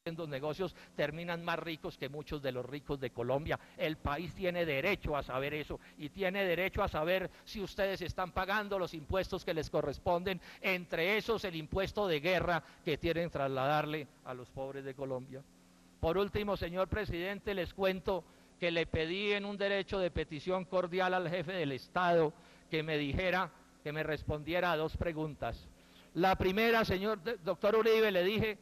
haciendo negocios terminan más ricos que muchos de los ricos de Colombia. El país tiene derecho a saber eso y tiene derecho a saber si ustedes están pagando los impuestos que les corresponden, entre esos el impuesto de guerra que tienen que trasladarle a los pobres de Colombia. Por último, señor presidente, les cuento que le pedí en un derecho de petición cordial al jefe del Estado que me dijera, que me respondiera a dos preguntas. La primera, señor doctor Uribe, le dije,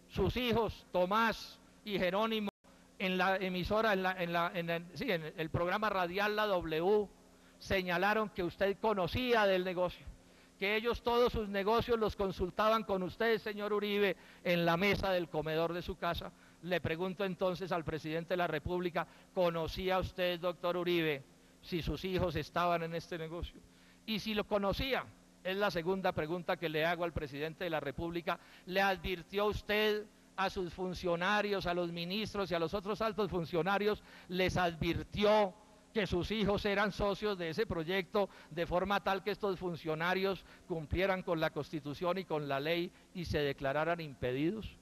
sus hijos, Tomás y Jerónimo, en la emisora, en el programa radial La W, señalaron que usted conocía del negocio, que ellos todos sus negocios los consultaban con usted, señor Uribe, en la mesa del comedor de su casa. Le pregunto entonces al presidente de la República, ¿conocía usted, doctor Uribe, si sus hijos estaban en este negocio? Y si lo conocía, es la segunda pregunta que le hago al presidente de la República, ¿le advirtió usted a sus funcionarios, a los ministros y a los otros altos funcionarios, les advirtió que sus hijos eran socios de ese proyecto de forma tal que estos funcionarios cumplieran con la Constitución y con la ley y se declararan impedidos?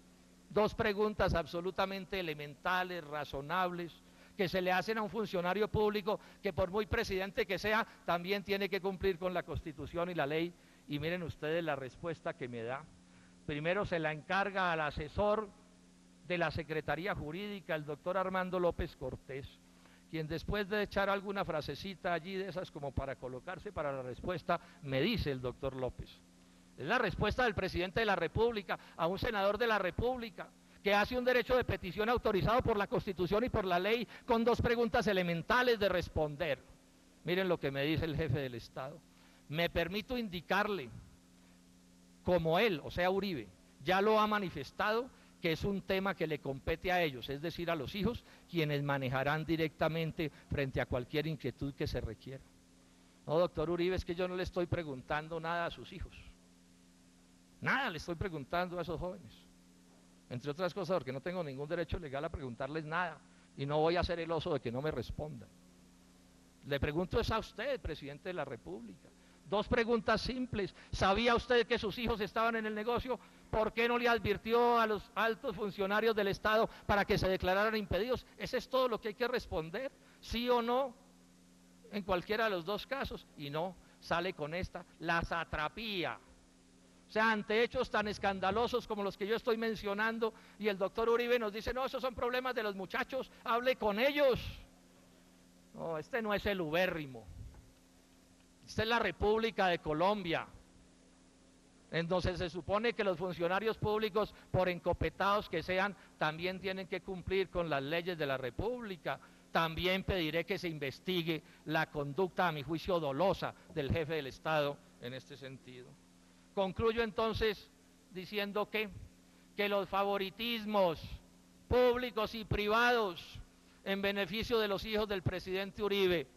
Dos preguntas absolutamente elementales, razonables, que se le hacen a un funcionario público que por muy presidente que sea, también tiene que cumplir con la Constitución y la ley. Y miren ustedes la respuesta que me da. Primero se la encarga al asesor de la Secretaría Jurídica, el doctor Armando López Cortés, quien después de echar alguna frasecita allí de esas como para colocarse para la respuesta, me dice el doctor López. Es la respuesta del presidente de la República a un senador de la República que hace un derecho de petición autorizado por la Constitución y por la ley con dos preguntas elementales de responder. Miren lo que me dice el jefe del Estado. Me permito indicarle, como él, o sea Uribe, ya lo ha manifestado, que es un tema que le compete a ellos, es decir, a los hijos, quienes manejarán directamente frente a cualquier inquietud que se requiera. No, doctor Uribe, es que yo no le estoy preguntando nada a sus hijos. Nada le estoy preguntando a esos jóvenes. Entre otras cosas, porque no tengo ningún derecho legal a preguntarles nada y no voy a ser el oso de que no me respondan. Le pregunto es a usted, presidente de la República. Dos preguntas simples. ¿Sabía usted que sus hijos estaban en el negocio? ¿Por qué no le advirtió a los altos funcionarios del Estado para que se declararan impedidos? Ese es todo lo que hay que responder, sí o no, en cualquiera de los dos casos. Y no, sale con esta, la satrapía. O sea, ante hechos tan escandalosos como los que yo estoy mencionando, y el doctor Uribe nos dice, no, esos son problemas de los muchachos, hable con ellos. No, este no es el ubérrimo. Esta es la República de Colombia, en donde se supone que los funcionarios públicos, por encopetados que sean, también tienen que cumplir con las leyes de la República. También pediré que se investigue la conducta, a mi juicio, dolosa del jefe del Estado en este sentido. Concluyo entonces diciendo que los favoritismos públicos y privados en beneficio de los hijos del presidente Uribe,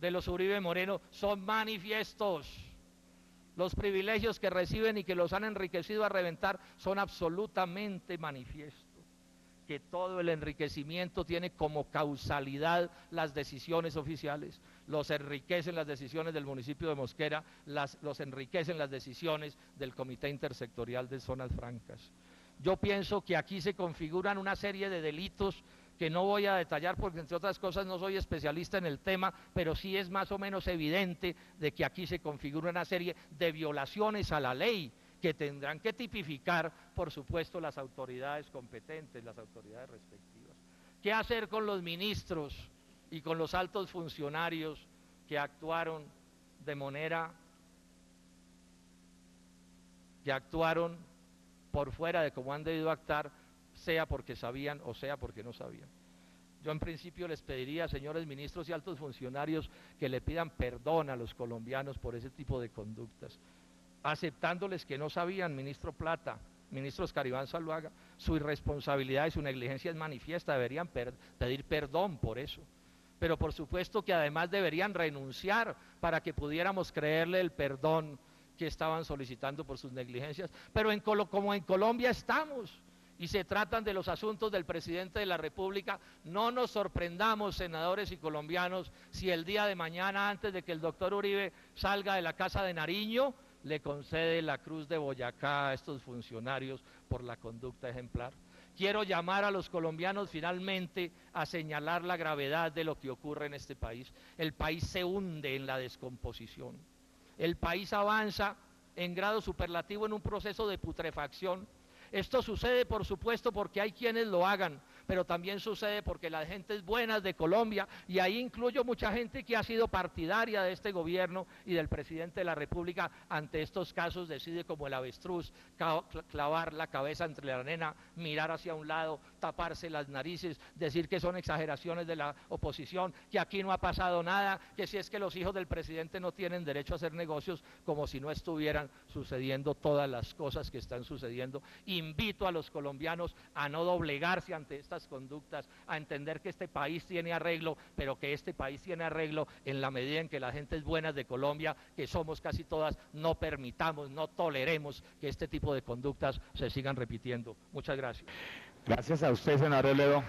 de los Uribe Moreno, son manifiestos. Los privilegios que reciben y que los han enriquecido a reventar son absolutamente manifiestos. Que todo el enriquecimiento tiene como causalidad las decisiones oficiales, los enriquecen las decisiones del municipio de Mosquera, los enriquecen las decisiones del Comité Intersectorial de Zonas Francas. Yo pienso que aquí se configuran una serie de delitos que no voy a detallar porque entre otras cosas no soy especialista en el tema, pero sí es más o menos evidente de que aquí se configura una serie de violaciones a la ley que tendrán que tipificar, por supuesto, las autoridades competentes, las autoridades respectivas. ¿Qué hacer con los ministros y con los altos funcionarios que actuaron de manera, que actuaron por fuera de cómo han debido actuar, sea porque sabían o sea porque no sabían? Yo en principio les pediría, señores ministros y altos funcionarios, que le pidan perdón a los colombianos por ese tipo de conductas, aceptándoles que no sabían, ministro Plata, ministro Oscar Iván Zuluaga, su irresponsabilidad y su negligencia es manifiesta, deberían pedir perdón por eso. Pero por supuesto que además deberían renunciar para que pudiéramos creerle el perdón que estaban solicitando por sus negligencias. Pero como en Colombia estamos y se tratan de los asuntos del presidente de la República, no nos sorprendamos, senadores y colombianos, si el día de mañana, antes de que el doctor Uribe salga de la Casa de Nariño, le concede la Cruz de Boyacá a estos funcionarios por la conducta ejemplar. Quiero llamar a los colombianos finalmente a señalar la gravedad de lo que ocurre en este país. El país se hunde en la descomposición. El país avanza en grado superlativo en un proceso de putrefacción. Esto sucede, por supuesto, porque hay quienes lo hagan, pero también sucede porque las gentes buenas de Colombia, y ahí incluyo mucha gente que ha sido partidaria de este gobierno y del presidente de la República, ante estos casos decide como el avestruz, clavar la cabeza entre la arena, mirar hacia un lado, taparse las narices, decir que son exageraciones de la oposición, que aquí no ha pasado nada, que si es que los hijos del presidente no tienen derecho a hacer negocios, como si no estuvieran sucediendo todas las cosas que están sucediendo. Invito a los colombianos a no doblegarse ante estas conductas, a entender que este país tiene arreglo, pero que este país tiene arreglo en la medida en que las gentes buenas de Colombia, que somos casi todas, no permitamos, no toleremos que este tipo de conductas se sigan repitiendo. Muchas gracias. Gracias a usted, senador Robledo.